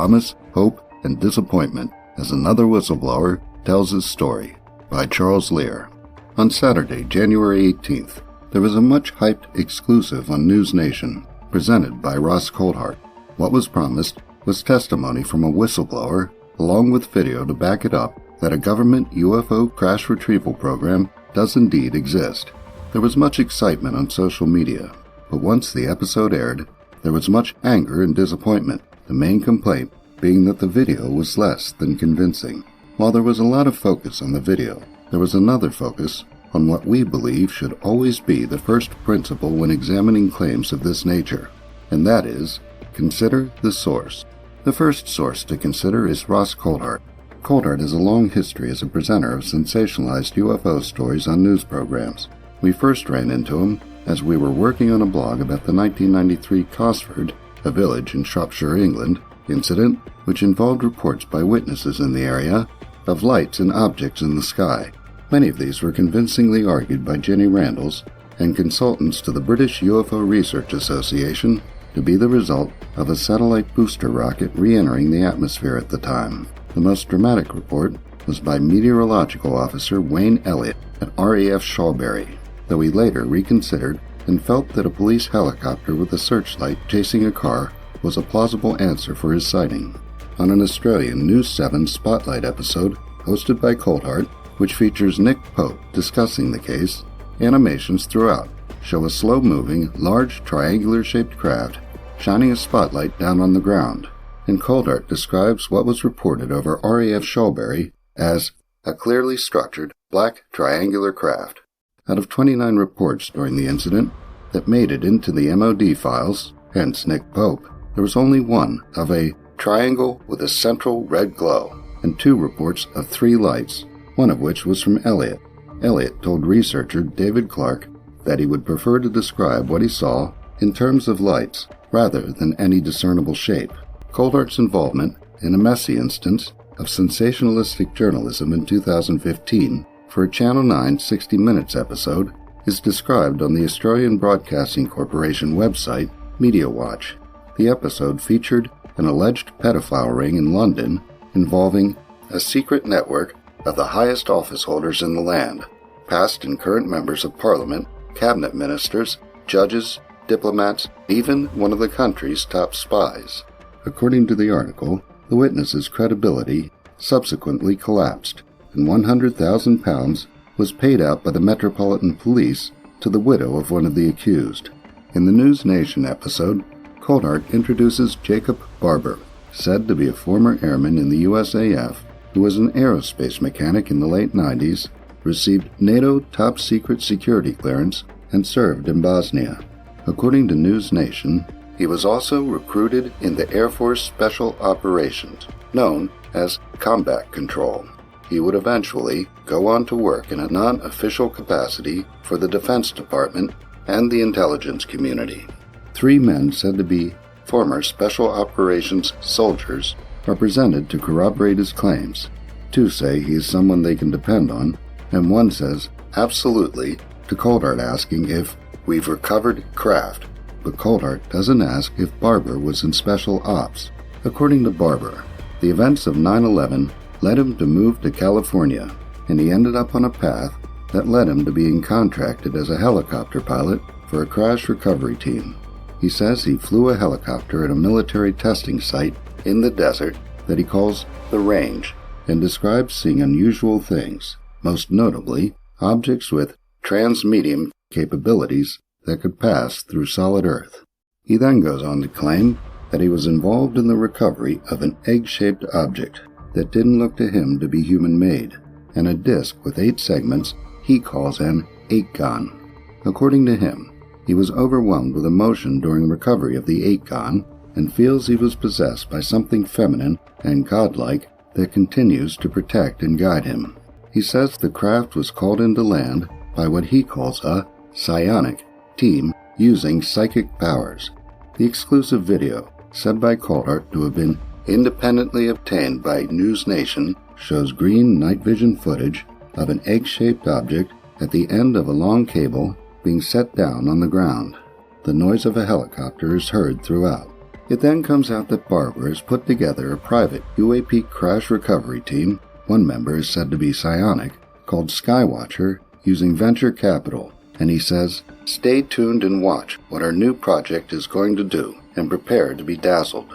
promise, hope, and disappointment as another whistleblower tells his story, by Charles Lear. On Saturday, January 18th, there was a much-hyped exclusive on NewsNation, presented by Coulthart. What was promised was testimony from a whistleblower, along with video to back it up that a government UFO crash retrieval program does indeed exist. There was much excitement on social media, but once the episode aired, there was much anger and disappointment, the main complaint being that the video was less than convincing. While there was a lot of focus on the video, there was another focus on what we believe should always be the first principle when examining claims of this nature, and that is, consider the source. The first source to consider is Coulthart. Coulthart has a long history as a presenter of sensationalized UFO stories on news programs. We first ran into him as we were working on a blog about the 1993 Coulthart, a village in Shropshire, England, incident which involved reports by witnesses in the area of lights and objects in the sky. Many of these were convincingly argued by Jenny Randalls and consultants to the British UFO Research Association to be the result of a satellite booster rocket re-entering the atmosphere at the time. The most dramatic report was by meteorological officer Wayne Elliott at RAF Shawbury, though he later reconsidered and felt that a police helicopter with a searchlight chasing a car was a plausible answer for his sighting. On an Australian News 7 Spotlight episode hosted by Coulthart, which features Nick Pope discussing the case, animations throughout show a slow-moving, large triangular-shaped craft shining a spotlight down on the ground, and Coulthart describes what was reported over RAF Shawbury as a clearly structured black triangular craft. Out of 29 reports during the incident that made it into the MOD files, hence Nick Pope, there was only one of a triangle with a central red glow, and 2 reports of 3 lights, one of which was from Elliott. Elliott told researcher David Clark that he would prefer to describe what he saw in terms of lights rather than any discernible shape. Coulthart's involvement in a messy instance of sensationalistic journalism in 2015 for a Channel 9 60 Minutes episode is described on the Australian Broadcasting Corporation website, Media Watch. The episode featured an alleged pedophile ring in London involving a secret network of the highest office holders in the land, past and current members of Parliament, cabinet ministers, judges, diplomats, even one of the country's top spies. According to the article, the witness's credibility subsequently collapsed, and £100,000 was paid out by the Metropolitan Police to the widow of one of the accused. In the NewsNation episode, Coulthart introduces Jacob Barber, said to be a former airman in the USAF who was an aerospace mechanic in the late 90s, received NATO top-secret security clearance, and served in Bosnia. According to NewsNation, he was also recruited in the Air Force Special Operations, known as Combat Control. He would eventually go on to work in a non-official capacity for the Defense Department and the intelligence community. 3 men said to be former Special Operations soldiers are presented to corroborate his claims. 2 say he is someone they can depend on, and 1 says, absolutely, to Coulthart asking if we've recovered craft, but Coulthart doesn't ask if Barber was in special ops. According to Barber, the events of 9/11 led him to move to California, and he ended up on a path that led him to being contracted as a helicopter pilot for a crash recovery team. He says he flew a helicopter at a military testing site in the desert that he calls the Range, and describes seeing unusual things, most notably objects with transmedium capabilities that could pass through solid earth. He then goes on to claim that he was involved in the recovery of an egg-shaped object that didn't look to him to be human-made, and a disc with 8 segments he calls an 8-gon. According to him, he was overwhelmed with emotion during recovery of the 8-gon and feels he was possessed by something feminine and godlike that continues to protect and guide him. He says the craft was called into land by what he calls a psionic team using psychic powers. The exclusive video, said by Coulthart to have been independently obtained by NewsNation, shows green night vision footage of an egg-shaped object at the end of a long cable being set down on the ground. The noise of a helicopter is heard throughout. It then comes out that Barber has put together a private UAP crash recovery team, one member is said to be psionic, called Skywatcher, using venture capital, and he says, "Stay tuned and watch what our new project is going to do, and prepare to be dazzled."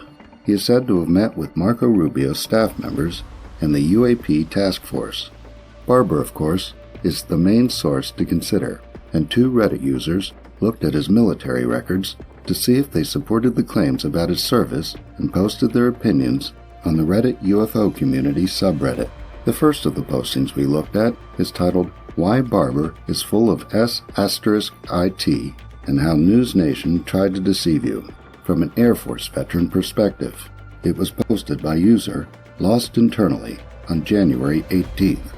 He is said to have met with Marco Rubio's staff members and the UAP task force. Barber, of course, is the main source to consider, and 2 Reddit users looked at his military records to see if they supported the claims about his service and posted their opinions on the Reddit UFO community subreddit. The first of the postings we looked at is titled, "Why Barber is Full of S*IT and How NewsNation Tried to Deceive You," from an Air Force veteran perspective. It was posted by user Lost Internally on January 18th.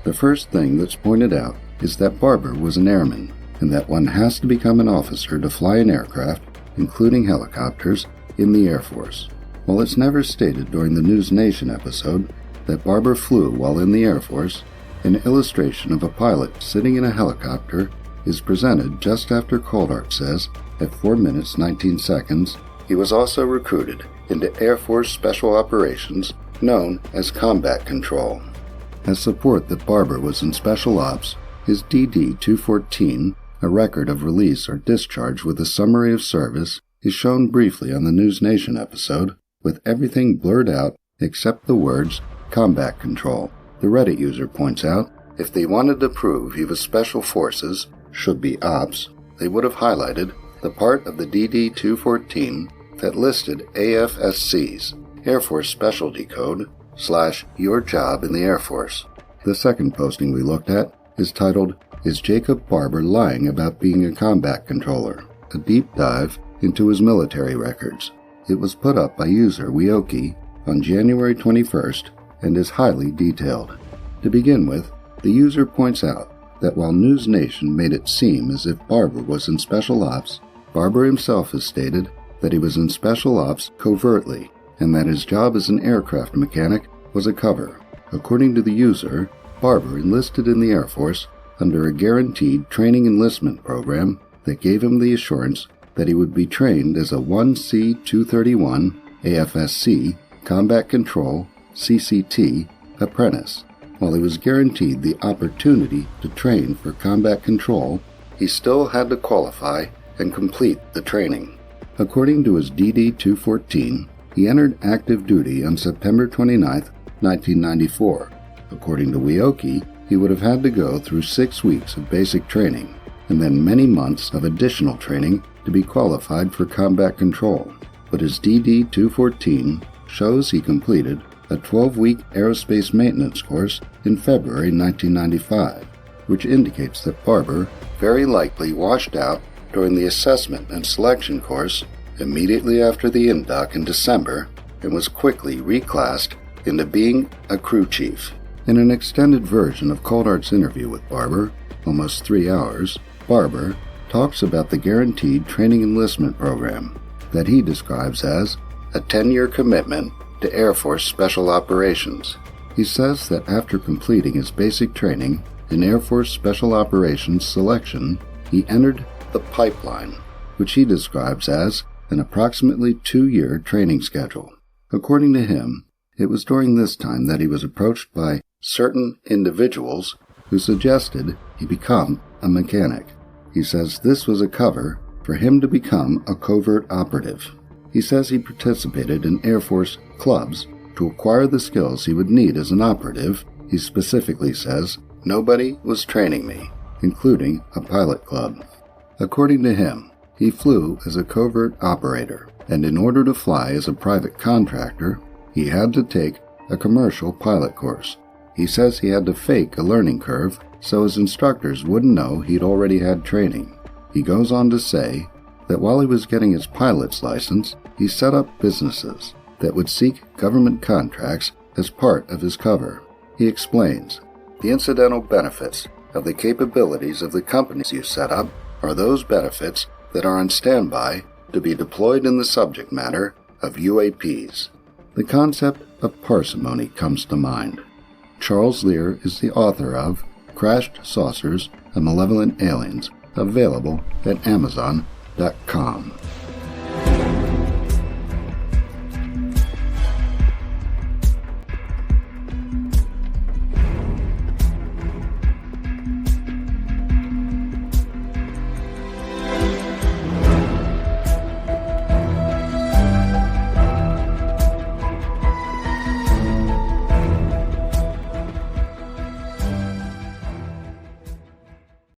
The first thing that's pointed out is that Barber was an airman, and that one has to become an officer to fly an aircraft, including helicopters, in the Air Force. While it's never stated during the NewsNation episode that Barber flew while in the Air Force, an illustration of a pilot sitting in a helicopter is presented just after Coulthart says, at 4 minutes 19 seconds, he was also recruited into Air Force Special Operations, known as Combat Control. As support that Barber was in Special Ops, his DD-214, a record of release or discharge with a summary of service, is shown briefly on the NewsNation episode, with everything blurred out except the words Combat Control. The Reddit user points out, if they wanted to prove he was Special Forces, should be Ops, they would have highlighted the part of the DD-214 that listed AFSC's, Air Force Specialty Code, / your job in the Air Force. The second posting we looked at is titled, "Is Jacob Barber Lying About Being a Combat Controller?" A deep dive into his military records. It was put up by user Wioki on January 21st and is highly detailed. To begin with, the user points out that while NewsNation made it seem as if Barber was in Special Ops, Barber himself has stated that he was in Special Ops covertly, and that his job as an aircraft mechanic was a cover. According to the user, Barber enlisted in the Air Force under a guaranteed training enlistment program that gave him the assurance that he would be trained as a 1C-231 AFSC Combat Control CCT apprentice. While he was guaranteed the opportunity to train for combat control, he still had to qualify and complete the training. According to his DD-214, he entered active duty on September 29, 1994. According to Wioki, he would have had to go through 6 weeks of basic training, and then many months of additional training to be qualified for combat control. But his DD-214 shows he completed a 12-week aerospace maintenance course in February 1995, which indicates that Barber very likely washed out during the assessment and selection course immediately after the induct in December and was quickly reclassed into being a crew chief. In an extended version of Coulthart's interview with Barber, almost 3 hours, Barber talks about the guaranteed training enlistment program that he describes as a 10-year commitment to Air Force Special Operations. He says that after completing his basic training in Air Force Special Operations selection, he entered the pipeline, which he describes as an approximately 2-year training schedule. According to him, it was during this time that he was approached by certain individuals who suggested he become a mechanic. He says this was a cover for him to become a covert operative. He says he participated in Air Force clubs to acquire the skills he would need as an operative. He specifically says, "Nobody was training me, including a pilot club." According to him, he flew as a covert operator, and in order to fly as a private contractor, he had to take a commercial pilot course. He says he had to fake a learning curve so his instructors wouldn't know he'd already had training. He goes on to say that while he was getting his pilot's license, he set up businesses that would seek government contracts as part of his cover. He explains, "The incidental benefits of the capabilities of the companies you set up are those benefits that are on standby to be deployed in the subject matter of UAPs." The concept of parsimony comes to mind. Charles Lear is the author of Crashed Saucers and Malevolent Aliens, available at Amazon.com.